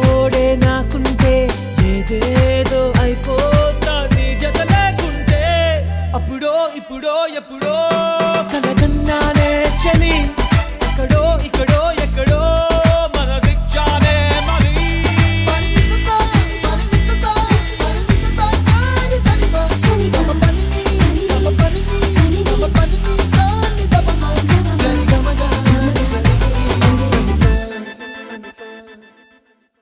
తోడే నాకుంటే ఏదేదో అయిపోతా నీ జత లేకుంటే. అప్పుడో ఇప్పుడో ఎప్పుడో కలగన్నానే చలి